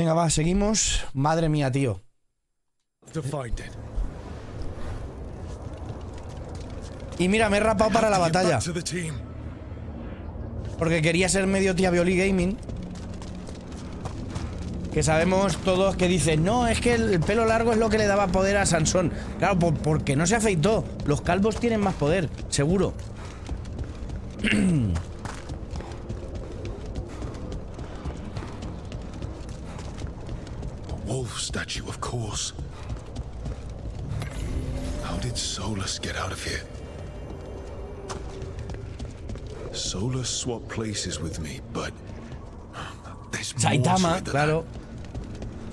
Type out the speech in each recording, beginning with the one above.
Venga, va, seguimos. Madre mía, tío. Y mira, me he rapado para la batalla. Porque quería ser medio tía Violi Gaming. Que sabemos todos que dicen, no, es que el pelo largo es lo que le daba poder a Sansón. Claro, porque no se afeitó. Los calvos tienen más poder, seguro. Wolf statue, of course. How did Solus get out of here? Solus swapped places with me, but there's more Saitama, to it than claro.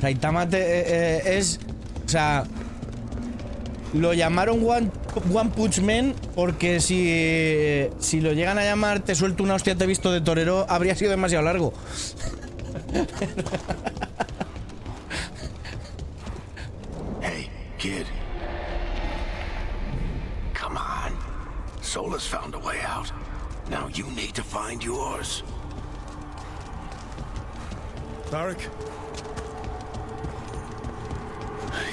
Saitama es... O sea... Lo llamaron One Punch Man porque si lo llegan a llamar Te suelto una hostia, te he visto de torero, habría sido demasiado largo. Hey, kid. Come on. Solus found a way out. Now you need to find yours. Barak?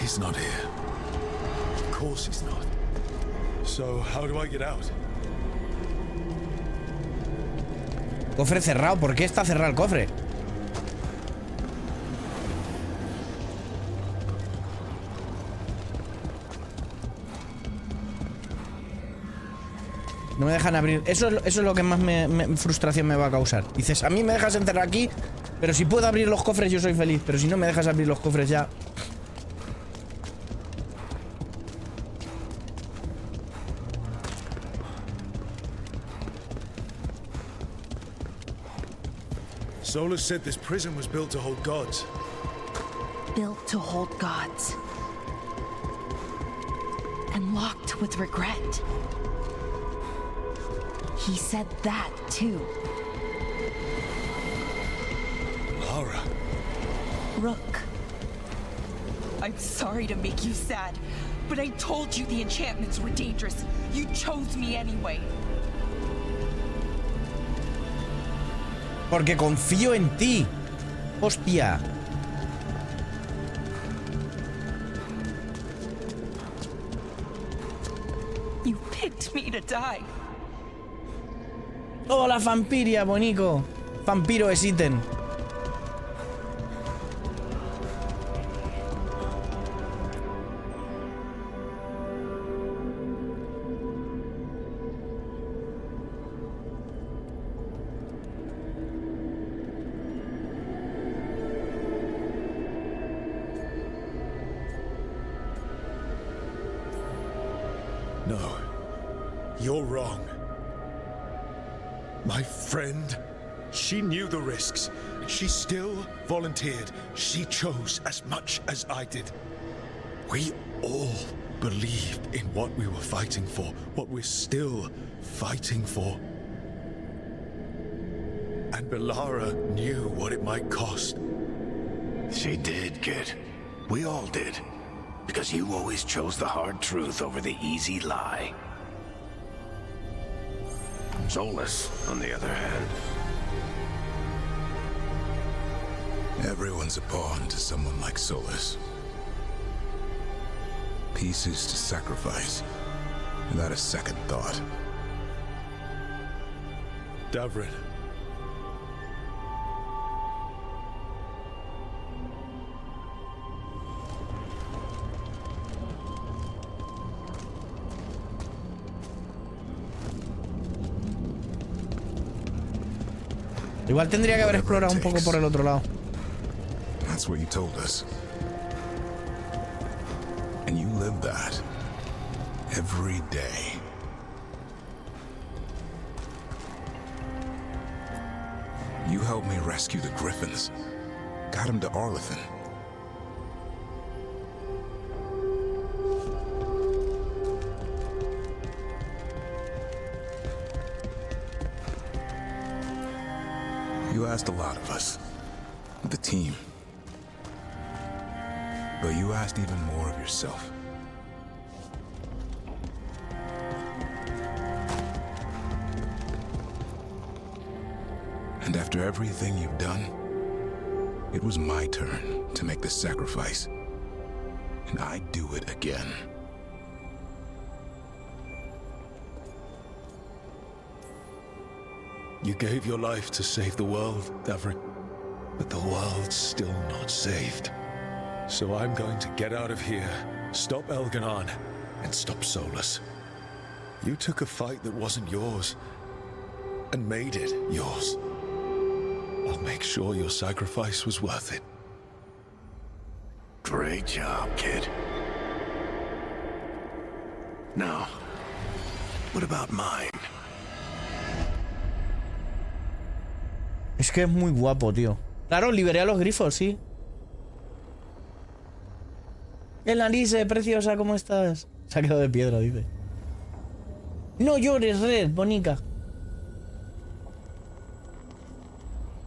He's not here. Of course he's not. So, how do I get out? Cofre cerrado, ¿por qué está cerrado el cofre? No me dejan abrir. Eso es lo que más frustración me va a causar. Dices, a mí me dejas encerrar aquí, pero si puedo abrir los cofres yo soy feliz. Pero si no me dejas abrir los cofres ya... Solus said this prison was built to hold gods. Built to hold gods. And locked with regret. He said that, too. Lara. Rook. I'm sorry to make you sad, but I told you the enchantments were dangerous. You chose me anyway. Porque confío en ti. Hostia. You picked me to die. Hola, vampiria, bonico. Vampiro es ítem. No. You're wrong. My friend, she knew the risks. She still volunteered. She chose as much as I did. We all believed in what we were fighting for, what we're still fighting for. And Belara knew what it might cost. She did, kid. We all did. Because you always chose the hard truth over the easy lie. Solus, on the other hand. Everyone's a pawn to someone like Solus. Pieces to sacrifice, without a second thought. Davrin. Igual tendría que haber explorado un poco por el otro lado. That's what you told us. And you live that every day. You helped me rescue the Griffins. Got him to Arlethan. You asked a lot of us, the team. But you asked even more of yourself. And after everything you've done, It was my turn to make this sacrifice, and I'd do it again. You gave your life to save the world, Davrin. But the world's still not saved. So I'm going to get out of here, stop Elganon, and stop Solus. You took a fight that wasn't yours, and made it yours. I'll make sure your sacrifice was worth it. Great job, kid. Now, what about mine? Es que es muy guapo, tío. Claro, liberé a los grifos, sí. El nariz, preciosa, ¿cómo estás? Se ha quedado de piedra, dice. No llores, Red, bonica.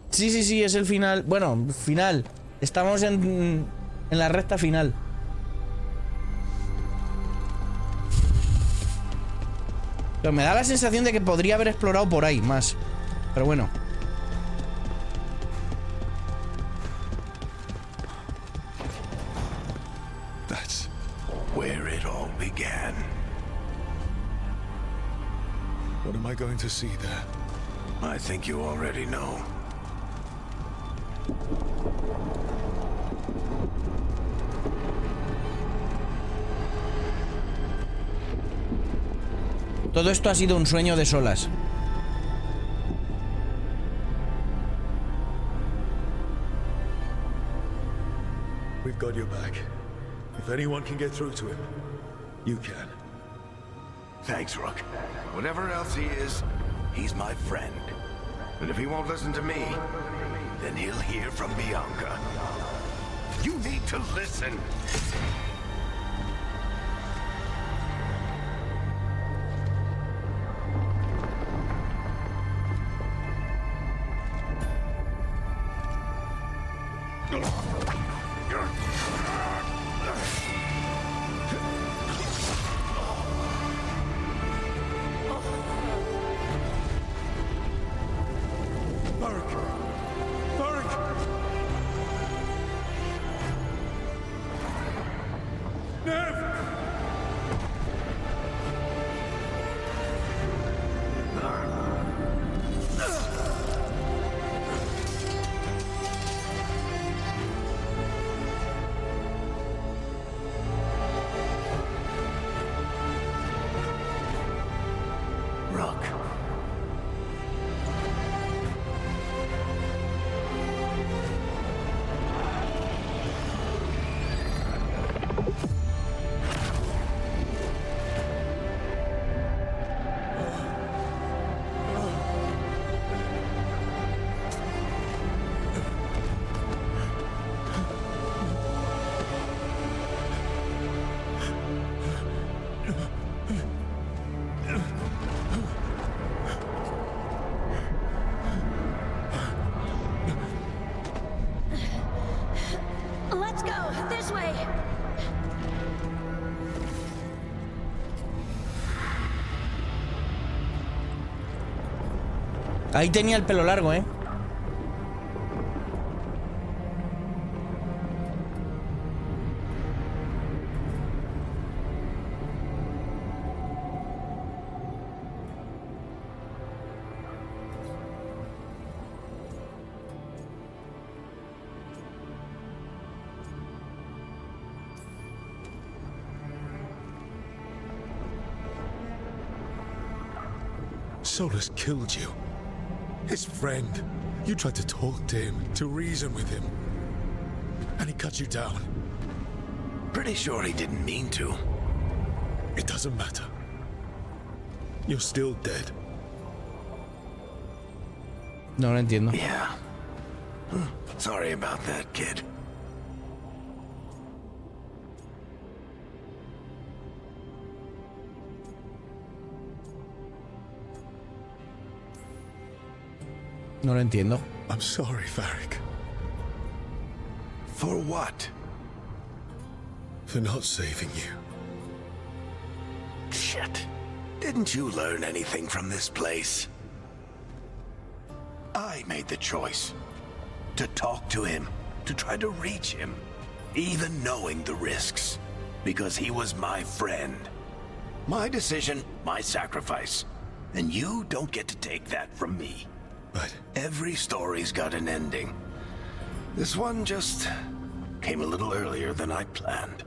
Sí, sí, sí, es el final. Bueno, final. Estamos en la recta final. Pero me da la sensación de que podría haber explorado por ahí más. Pero bueno. That's where it all began. What am I going to see there? I think you already know. Todo esto ha sido un sueño de solas. We've got your back. If anyone can get through to him, you can. Thanks, Rook. Whatever else he is, he's my friend. And if he won't listen to me, then he'll hear from Bianca. You need to listen. Let's go this way. Ahí tenía el pelo largo, ¿eh? Solus killed you. His friend. You tried to talk to him, to reason with him. And he cut you down. Pretty sure he didn't mean to. It doesn't matter. You're still dead. No lo entiendo. Yeah. Sorry about that, kid. No lo entiendo. I'm sorry, Varric. For what? For not saving you. Shit. Didn't you learn anything from this place? I made the choice to talk to him to try to reach him, even knowing the risks, because he was my friend. My decision, my sacrifice, and you don't get to take that from me. But Every story's got an ending. This one just came a little earlier than I planned.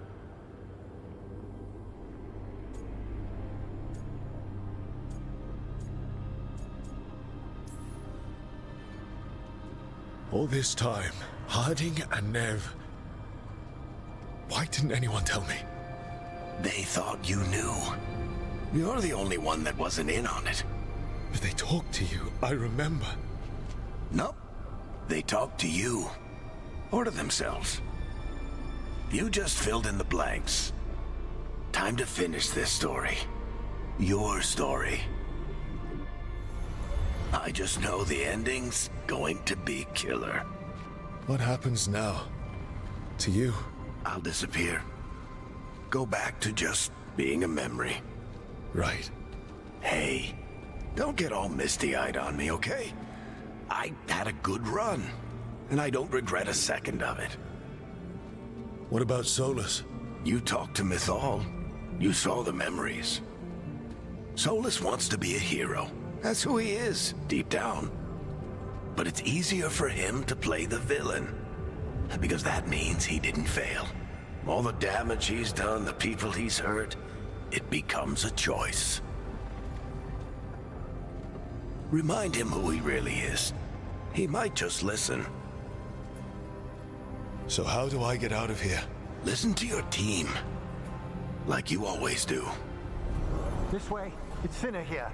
all this time, Harding and Nev... Why didn't anyone tell me? They thought you knew. You're the only one that wasn't in on it. But they talked to you, I remember. Nope. They talked to you. Or to themselves. You just filled in the blanks. Time to finish this story. Your story. I just know the ending's going to be killer. What happens now? To you? I'll disappear. Go back to just being a memory. Right. Hey, don't get all misty-eyed on me, okay? I had a good run, and I don't regret a second of it. What about Solus? You talked to Mythal. You saw the memories. Solus wants to be a hero. That's who he is, deep down. But it's easier for him to play the villain, because that means he didn't fail. All the damage he's done, the people he's hurt, it becomes a choice. Remind him who he really is. He might just listen. So how do I get out of here? Listen to your team, like you always do. This way. It's thinner here.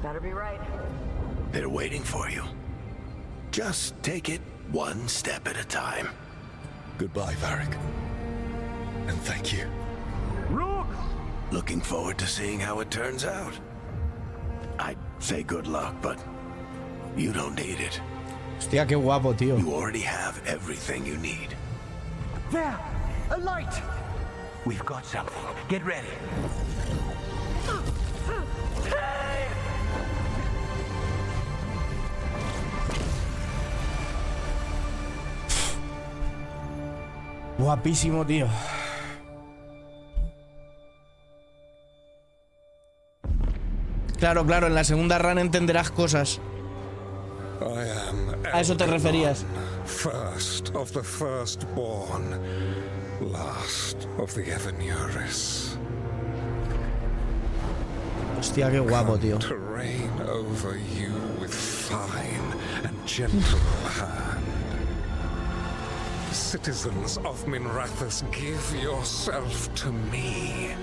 Better be right. They're waiting for you. Just take it one step at a time. Goodbye, Varric. And thank you. Rook! Looking forward to seeing how it turns out. I'd say good luck, but you don't need it. Hostia, qué guapo, tío. You already have everything you need. There! A light! We've got something. Get ready. Guapísimo, tío. Claro, claro, en la segunda run entenderás cosas. A eso te referías. First of the firstborn, last of the Evanuris. Hostia, qué guapo, tío. To reign over you with fine and gentle hand. Citizens of Minrathous, give yourself to me.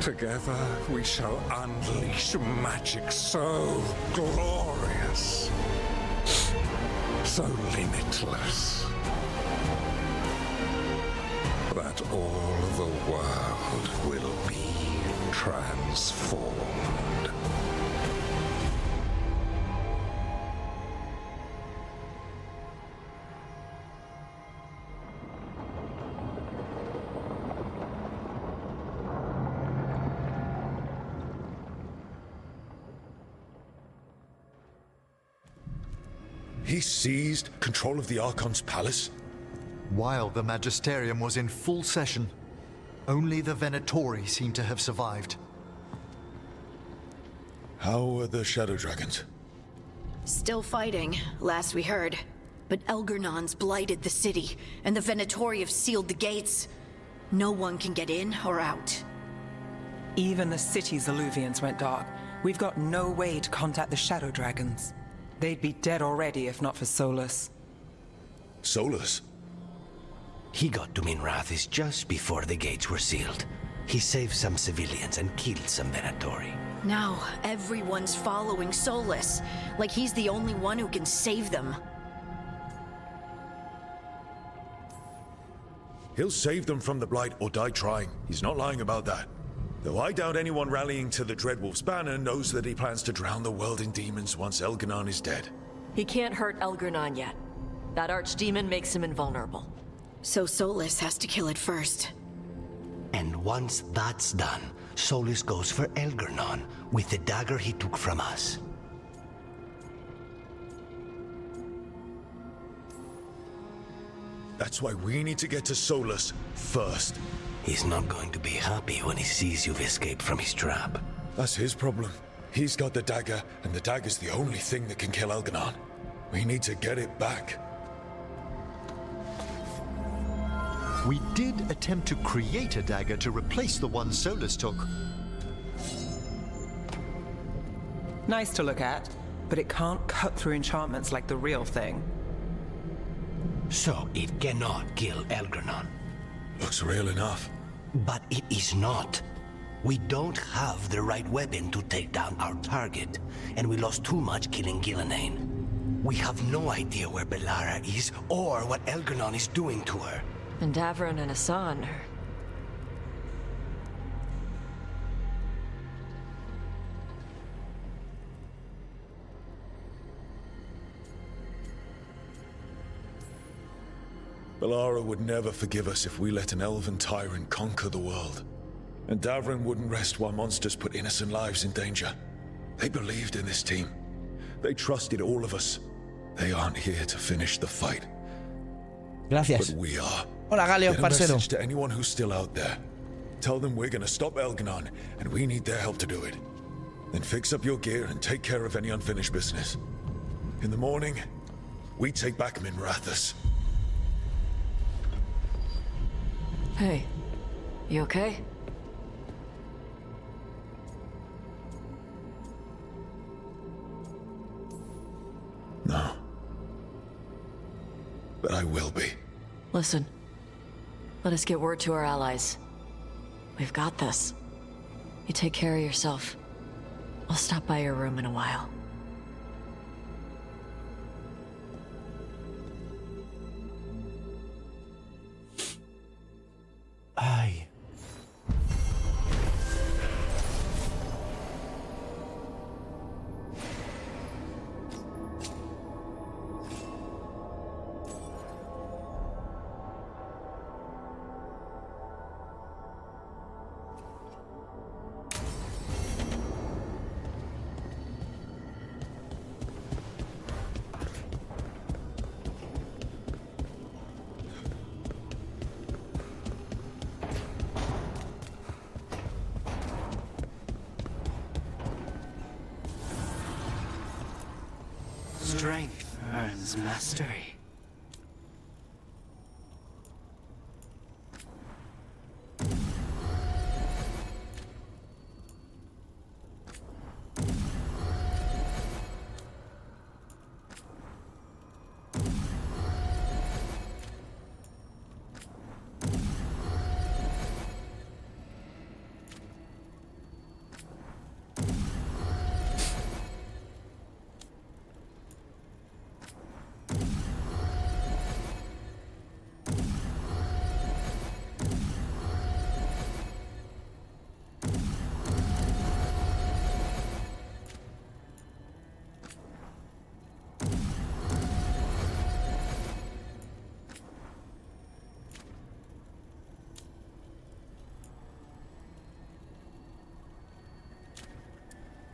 Together we shall unleash magic so glorious, so limitless, that all the world will be transformed. He seized control of the Archon's palace? While the Magisterium was in full session, only the Venatori seem to have survived. How are the Shadow Dragons? Still fighting, last we heard. But Elgernon's blighted the city, and the Venatori have sealed the gates. No one can get in or out. Even the city's Illuvians went dark. We've got no way to contact the Shadow Dragons. They'd be dead already if not for Solus. Solus? He got to Minrathous just before the gates were sealed. He saved some civilians and killed some Venatori. Now, everyone's following Solus, like he's the only one who can save them. He'll save them from the Blight or die trying. He's not lying about that. Though I doubt anyone rallying to the Dreadwolf's banner knows that he plans to drown the world in demons once Elgernon is dead. He can't hurt Elgernon yet. That archdemon makes him invulnerable. So Solus has to kill it first. And once that's done, Solus goes for Elgernon with the dagger he took from us. That's why we need to get to Solus first. He's not going to be happy when he sees you've escaped from his trap. That's his problem. He's got the dagger, and the dagger's the only thing that can kill Elganon. We need to get it back. We did attempt to create a dagger to replace the one Solus took. Nice to look at, but it can't cut through enchantments like the real thing. So it cannot kill Elganon. Looks real enough. But it is not. We don't have the right weapon to take down our target, and we lost too much killing Gillenane. We have no idea where Bellara is, or what Elganon is doing to her. And Davron and Hassan are... Bellara would never forgive us if we let an elven tyrant conquer the world. And Davron wouldn't rest while monsters put innocent lives in danger. They believed in this team. They trusted all of us. They aren't here to finish the fight. Gracias. But we are. Hola, Galeos, Get a parcero. message to anyone who's still out there. Tell them we're gonna stop Elganon, and we need their help to do it. Then fix up your gear and take care of any unfinished business. In the morning, we take back Minrathous. Hey, you okay? No. But I will be. Listen, let us get word to our allies. We've got this. You take care of yourself. I'll stop by your room in a while. Ay. Strength earns mastery.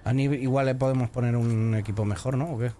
A Niv igual le podemos poner un equipo mejor, ¿no? ¿O qué?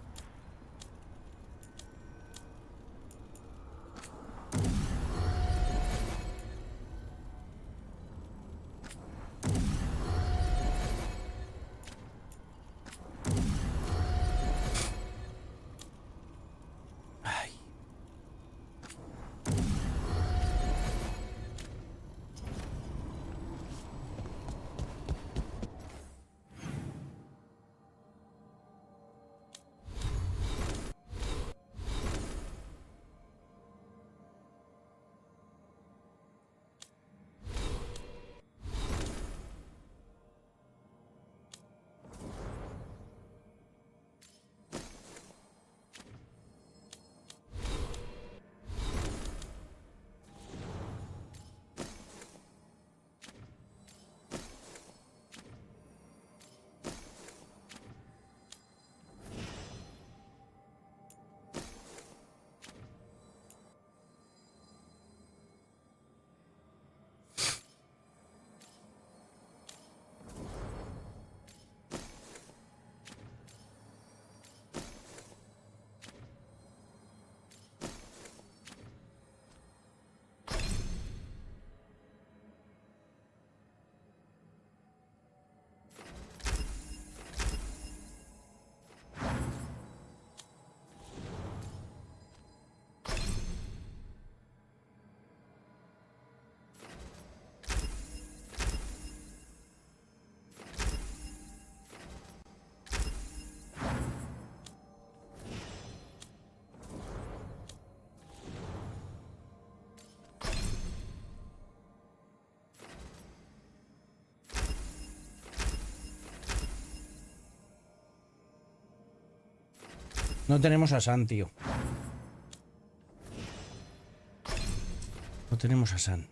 No tenemos a San, tío. No tenemos a San.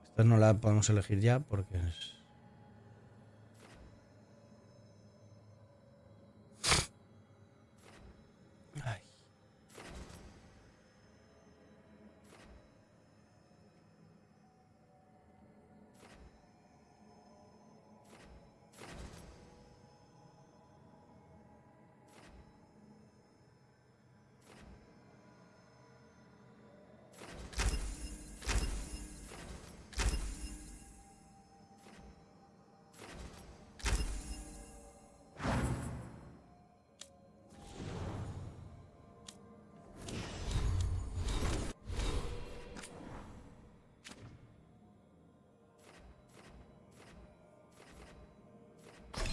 Esta no la podemos elegir ya porque es... Ay.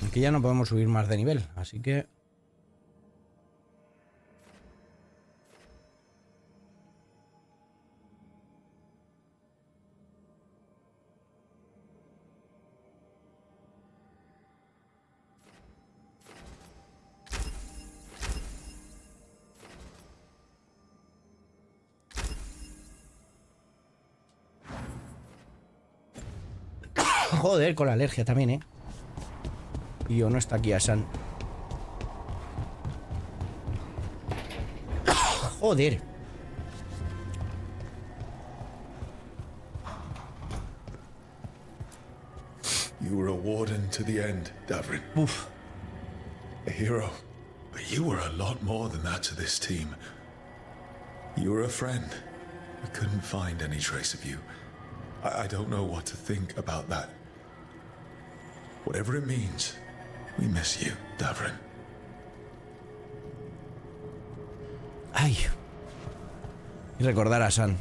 Aquí ya no podemos subir más de nivel, así que... Joder, con la alergia también, ¿eh? Y no está aquí Asan. Joder. You were a warden to the end, Davrin. Uf. A hero. But you were a lot more than that to this team. You were a friend. We couldn't find any trace of you. I don't know what to think about that. Whatever it means, we miss you, Davrin. Ay. Y recordar a San.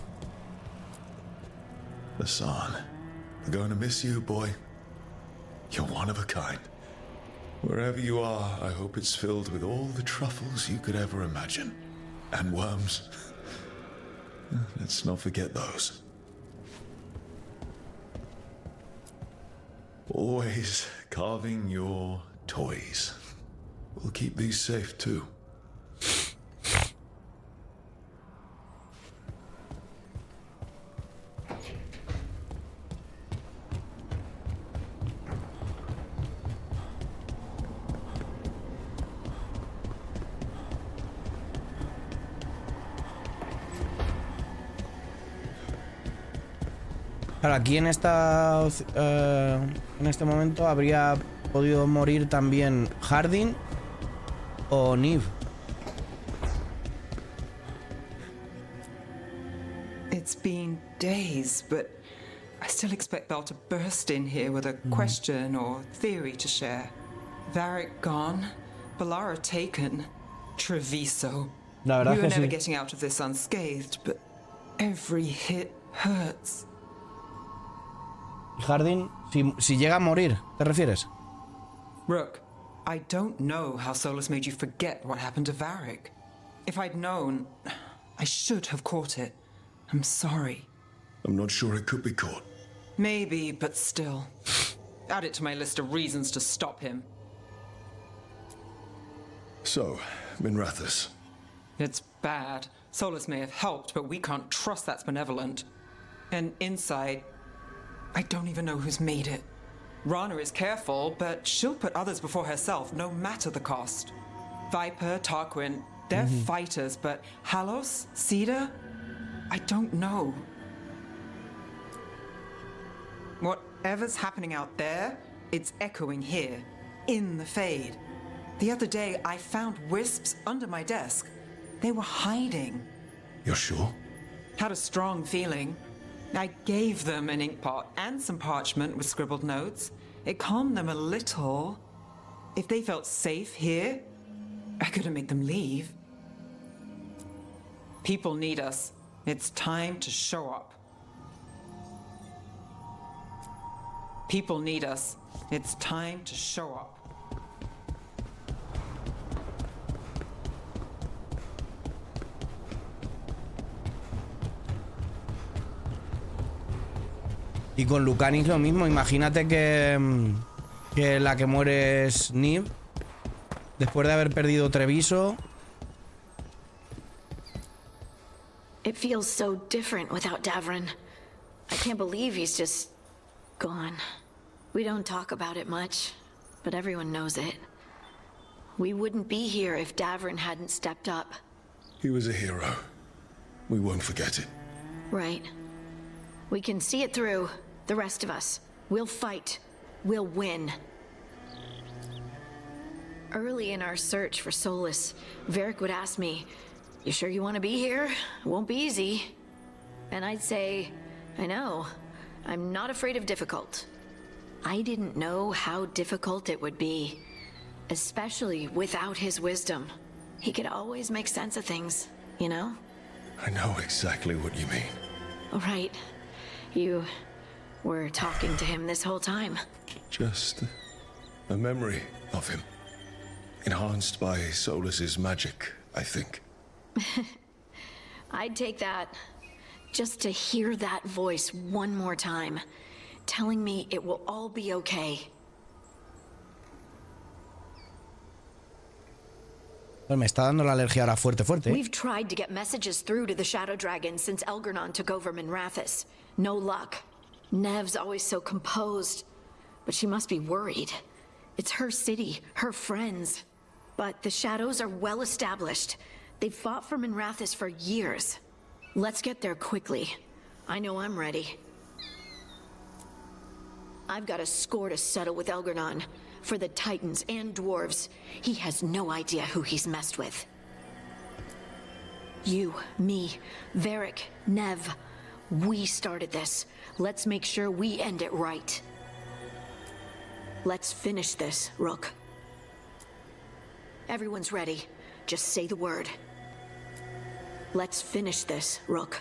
Hassan, we're going to miss you, boy. You're one of a kind. Wherever you are, I hope it's filled with all the truffles you could ever imagine. And worms. Let's not forget those. Always carving your toys. We'll keep these safe too. Claro, aquí en este momento habría podido morir también Hardin o Niv. It's been days, but I still expect Belle to burst in here with a question or theory to share. Varric gone, Bellara taken, Treviso. La verdad We were que never sí. getting out of this unscathed, but every hit hurts. Hardin, si llega a morir, ¿te refieres? Rook, I don't know how Solus made you forget what happened to Varric. If I'd known, I should have caught it. I'm sorry. I'm not sure it could be caught. Maybe, but still. Add it to my list of reasons to stop him. So, Minrathus. It's bad. Solus may have helped, but we can't trust that's benevolent. And inside, I don't even know who's made it. Rana is careful, but she'll put others before herself, no matter the cost. Viper, Tarquin, they're fighters, but Halos, Cedar, I don't know. Whatever's happening out there, it's echoing here, in the Fade. The other day, I found wisps under my desk. They were hiding. You're sure? Had a strong feeling. I gave them an inkpot and some parchment with scribbled notes. It calmed them a little. If they felt safe here, I couldn't make them leave. People need us. It's time to show up. People need us. It's time to show up. Y con Lucanis lo mismo. Imagínate que la que muere es Niv. Después de haber perdido Treviso. It feels so different without Davrin. I can't believe he's just gone. We don't talk about it much, but everyone knows it. We wouldn't be here if Davrin hadn't stepped up. He was a hero. We won't forget it. Right. We can see it through. The rest of us. We'll fight. We'll win. Early in our search for Solus, Varric would ask me, "You sure you want to be here? It won't be easy." And I'd say, "I know. I'm not afraid of difficult." I didn't know how difficult it would be, especially without his wisdom. He could always make sense of things, you know? I know exactly what you mean. Right. You were talking to him this whole time. Just a memory of him. Enhanced by Solus's magic, I think. I'd take that. Just to hear that voice one more time, telling me it will all be okay. Pues me está dando la alergia ahora fuerte, fuerte. We've tried to get messages through to the Shadow Dragon since Elgernon took over Minrathous. No luck. Nev's always so composed, but she must be worried. It's her city, her friends. But the Shadows are well established. They've fought for Minrathous for years. Let's get there quickly. I know I'm ready. I've got a score to settle with Elgernon. For the Titans and Dwarves. He has no idea who he's messed with. You, me, Varric, Nev. We started this. Let's make sure we end it right. Let's finish this, Rook. Everyone's ready. Just say the word. Let's finish this, Rook.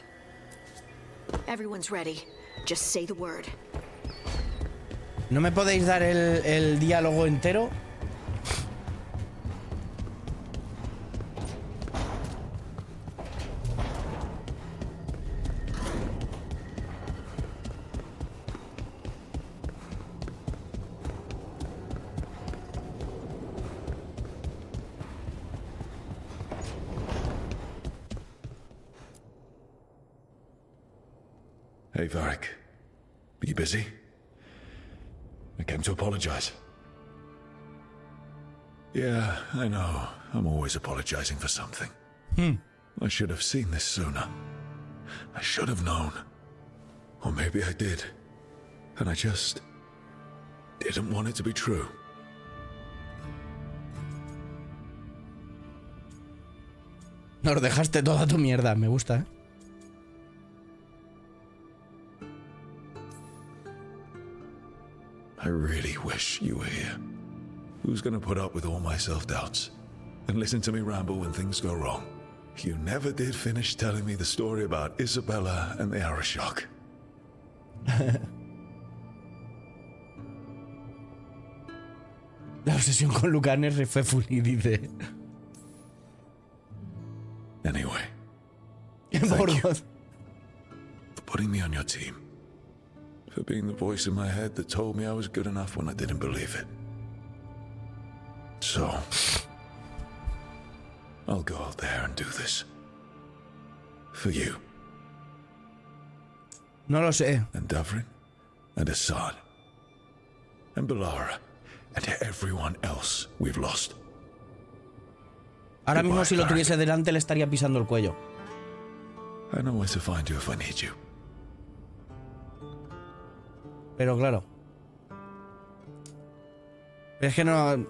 Everyone's ready. Just say the word. ¿No me podéis dar el diálogo entero? Hey, Varric. Are you busy? I came to apologize. Yeah, I know. I'm always apologizing for something. I should have seen this sooner. I should have known. Or maybe I did. And I just didn't want it to be true. Nos dejaste toda tu mierda, me gusta, ¿eh? I really wish you were here. Who's gonna put up with all my self-doubts? And listen to me ramble when things go wrong? You never did finish telling me the story about Isabella and the Arashock. La obsesión con Lucanes fue fully, dice. Anyway. Por Thank you Dios. for putting me on your team. For being the voice in my head that told me I was good enough when I didn't believe it. So, I'll go out there and do this. For you. No lo sé. And Davrin. And Assad. And Belara. And everyone else we've lost. Ahora mismo Goodbye, si lo Varric. tuviese delante le estaría pisando el cuello. I know where to find you if I need you. Pero claro. Es que no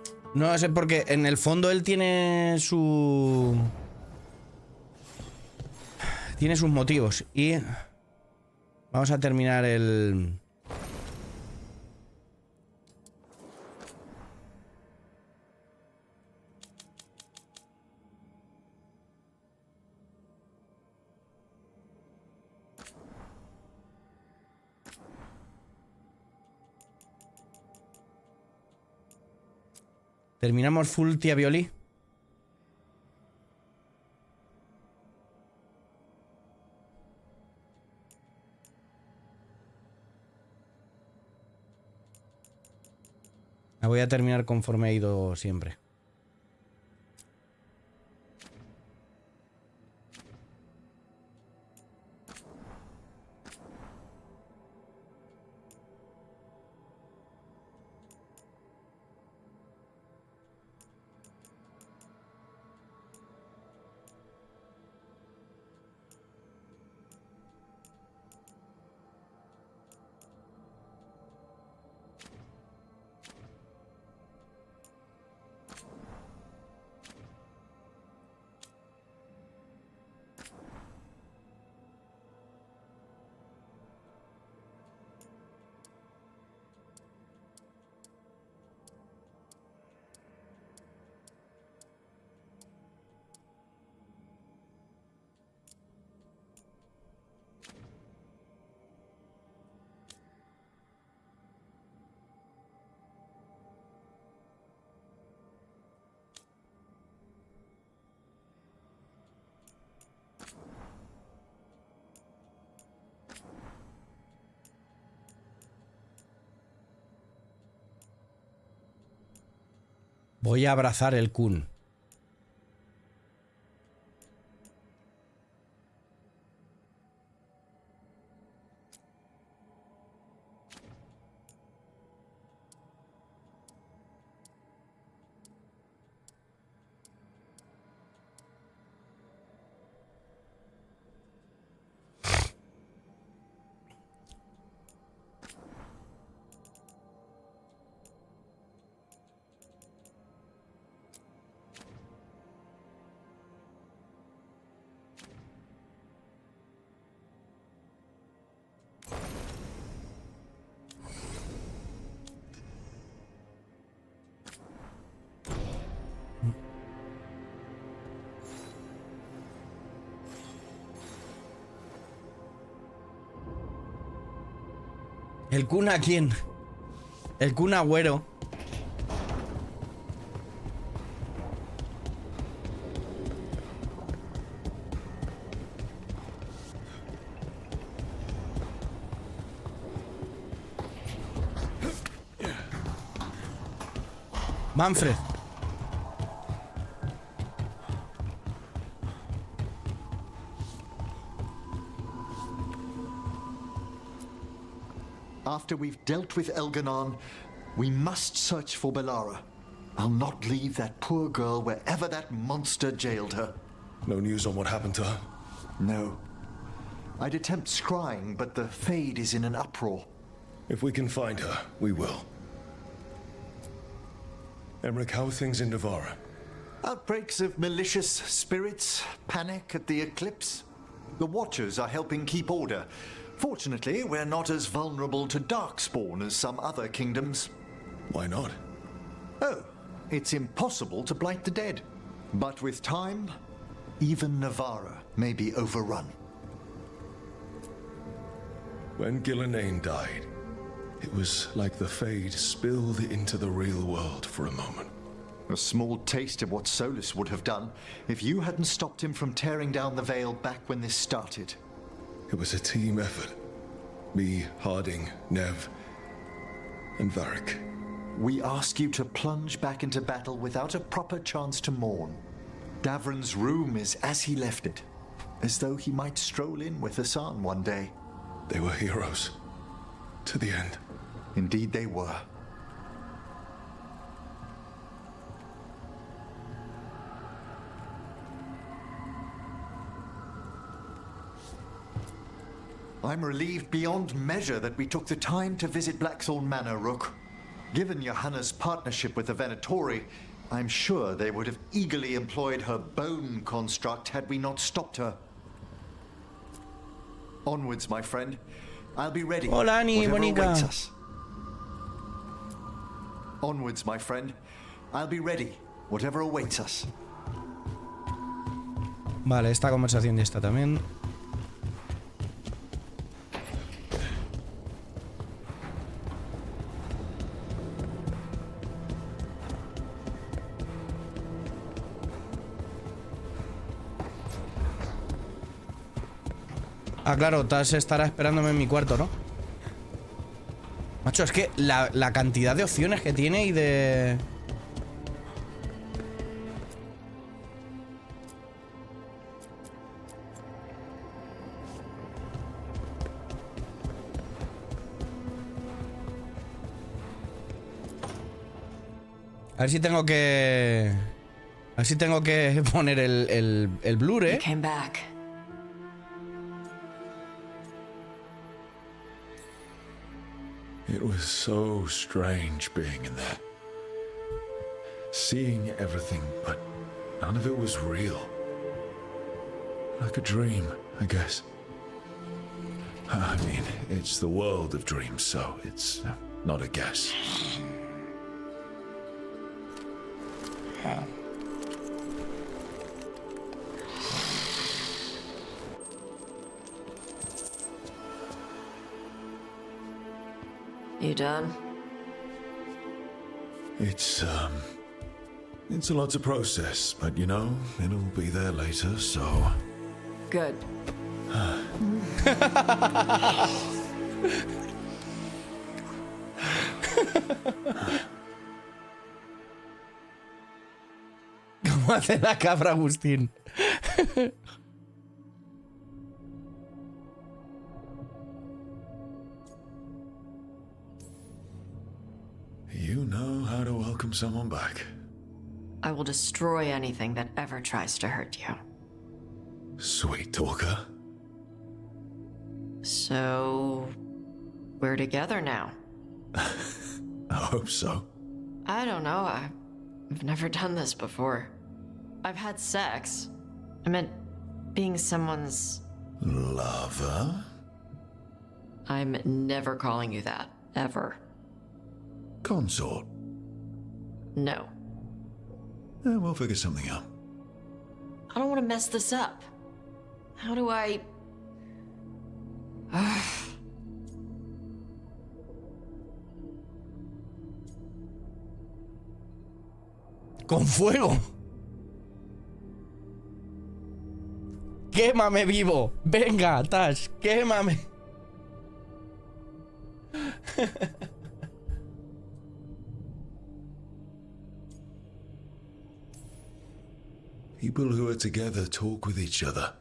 sé porque en el fondo él tiene sus motivos y vamos a terminar el Terminamos full tía Violi. La voy a terminar conforme he ido siempre. Voy a abrazar el Kun. ¿El Kun a quién? El Kun Agüero. Manfred. After we've dealt with Elganon, we must search for Belara. I'll not leave that poor girl wherever that monster jailed her. No news on what happened to her? No. I'd attempt scrying, but the Fade is in an uproar. If we can find her, we will. Emmerich, how are things in Navarra? Outbreaks of malicious spirits, panic at the eclipse. The Watchers are helping keep order. Fortunately, we're not as vulnerable to Darkspawn as some other kingdoms. Why not? Oh, it's impossible to blight the dead. But with time, even Navarra may be overrun. When Gillenane died, it was like the Fade spilled into the real world for a moment. A small taste of what Solus would have done if you hadn't stopped him from tearing down the Veil back when this started. It was a team effort. Me, Harding, Nev, and Varric. We ask you to plunge back into battle without a proper chance to mourn. Davron's room is as he left it, as though he might stroll in with Hassan one day. They were heroes. To the end. Indeed they were. I'm relieved beyond measure that we took the time to visit Blackthorn Manor, Rook. Given Johanna's partnership with the Venatori, I'm sure they would have eagerly employed her bone construct had we not stopped her. Onwards, my friend. I'll be ready. Hola, Ani, whatever awaits bonica. us. Onwards, my friend. I'll be ready. Whatever awaits us. Vale, esta conversación ya está también. Ah, claro, Tash estará esperándome en mi cuarto, ¿no? Macho, es que la cantidad de opciones que tiene y de... A ver si tengo que... A ver si tengo que poner el blur, ¿eh? You came back. It was so strange being in there. Seeing everything, but none of it was real. Like a dream, I guess. I mean, it's the world of dreams, so it's not a guess. You done? It's a lot to process, but you know, it'll be there later, so... Good. ¿Cómo hace la cabra Agustín? You know how to welcome someone back. I will destroy anything that ever tries to hurt you. Sweet talker. So... we're together now. I hope so. I don't know. I've never done this before. I've had sex. I meant being someone's... Lover? I'm never calling you that. Ever. Consort? No. We'll figure something out. I don't want to mess this up. How do I... Con fuego. Quémame vivo. Venga, Tash, quémame. People who are together talk with each other.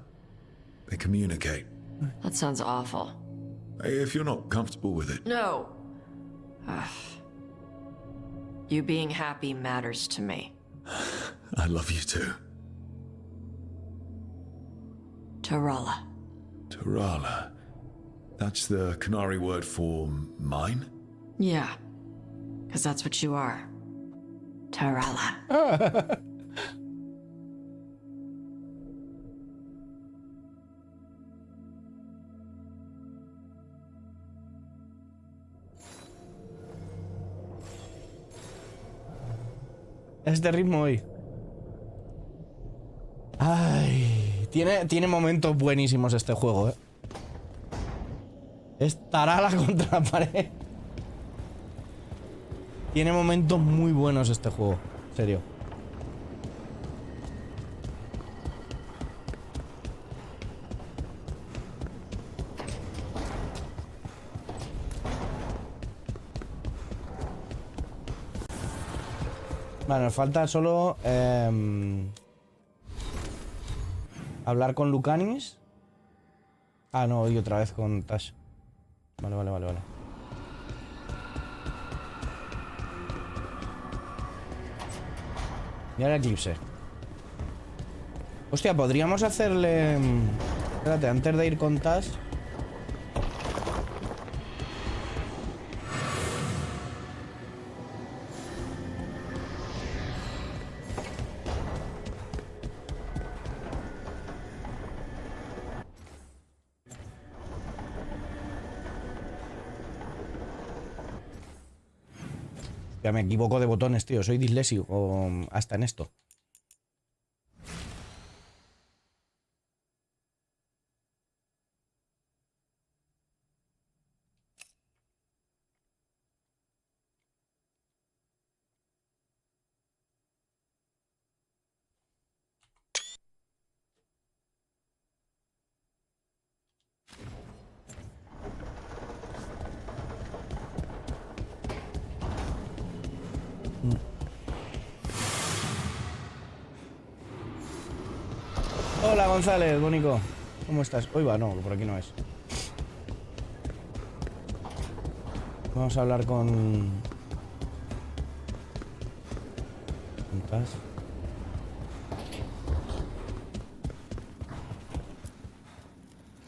They communicate. That sounds awful. If you're not comfortable with it. No. You being happy matters to me. I love you too. Tarala. Tarala. That's the Canary word for mine? Yeah. Because that's what you are. Tarala. Este ritmo hoy. Ay, tiene momentos buenísimos este juego, ¿eh? Estará la contra la pared. Tiene momentos muy buenos este juego, en serio. Vale, nos falta solo hablar con Lucanis. Ah, no, y otra vez con Tash. Vale. Y ahora Eclipse. Hostia, podríamos hacerle... Espérate, antes de ir con Tash... Ya me equivoco de botones, tío. Soy disléxico hasta en esto. Hola, González, Bonico. ¿Cómo estás? Hoy va, no, por aquí no es. Vamos a hablar con... ¿Estás?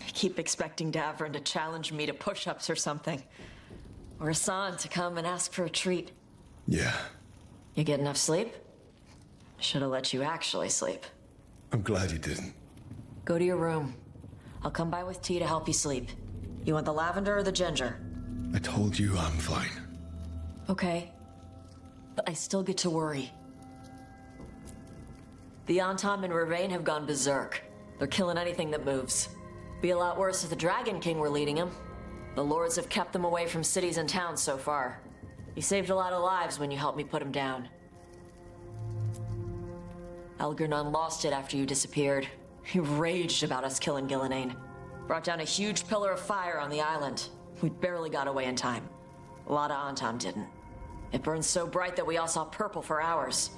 I keep expecting Davrin to challenge me to push-ups or something. Or Hassan to come and ask for a treat. Yeah, You get enough sleep? Should have let you actually sleep. I'm glad you didn't. Go to your room. I'll come by with tea to help you sleep. You want the lavender or the ginger? I told you I'm fine. Okay. But I still get to worry. The Antom and Ravain have gone berserk. They're killing anything that moves. Be a lot worse if the Dragon King were leading them. The Lords have kept them away from cities and towns so far. You saved a lot of lives when you helped me put him down. Algernon lost it after you disappeared. He raged about us killing Gillenane. Brought down a huge pillar of fire on the island. We barely got away in time. A lot of Antom didn't. It burned so bright that we all saw purple for hours.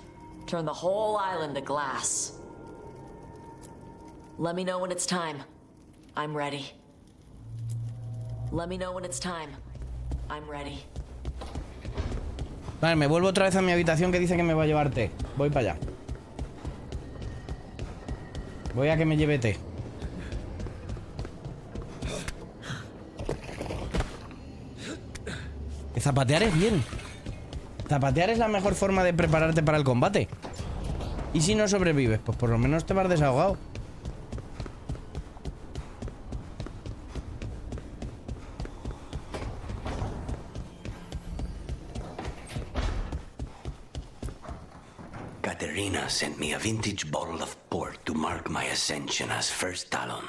Turned the whole island to glass. Let me know when it's time. I'm ready. Let me know when it's time. I'm ready. Vale, me vuelvo otra vez a mi habitación que dice que me va a llevar té. Voy para allá. Voy a que me lleve té. Que zapatear es bien. Zapatear es la mejor forma de prepararte para el combate. Y si no sobrevives, pues por lo menos te vas desahogado. Katerina sent me a vintage bottle of port to mark my ascension as First Talon.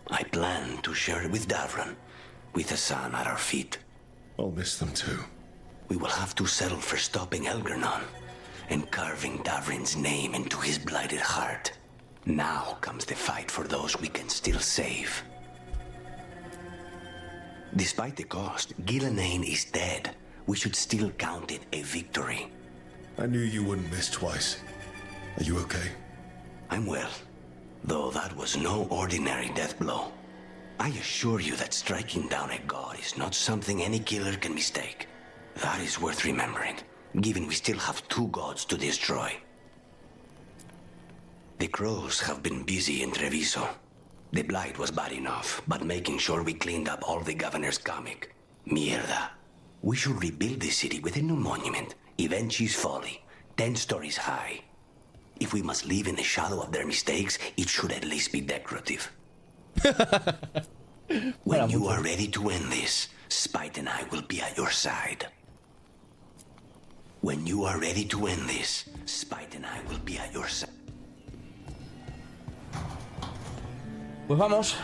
I plan to share it with Davron, with Hassan at our feet. I'll miss them too. We will have to settle for stopping Algernon and carving Davrin's name into his blighted heart. Now comes the fight for those we can still save. Despite the cost, Gillenane is dead. We should still count it a victory. I knew you wouldn't miss twice. Are you okay? I'm well, though that was no ordinary death blow. I assure you that striking down a god is not something any killer can mistake. That is worth remembering, given we still have 2 gods to destroy. The crows have been busy in Treviso. The blight was bad enough, but making sure we cleaned up all the governor's comic. Mierda. We should rebuild the city with a new monument, Evenchi's Folly, 10 stories high. If we must live in the shadow of their mistakes, it should at least be decorative. When you are ready to end this, Spite and I will be at your side. When you are ready to end this, Spite and I will be at your side. Pues vamos.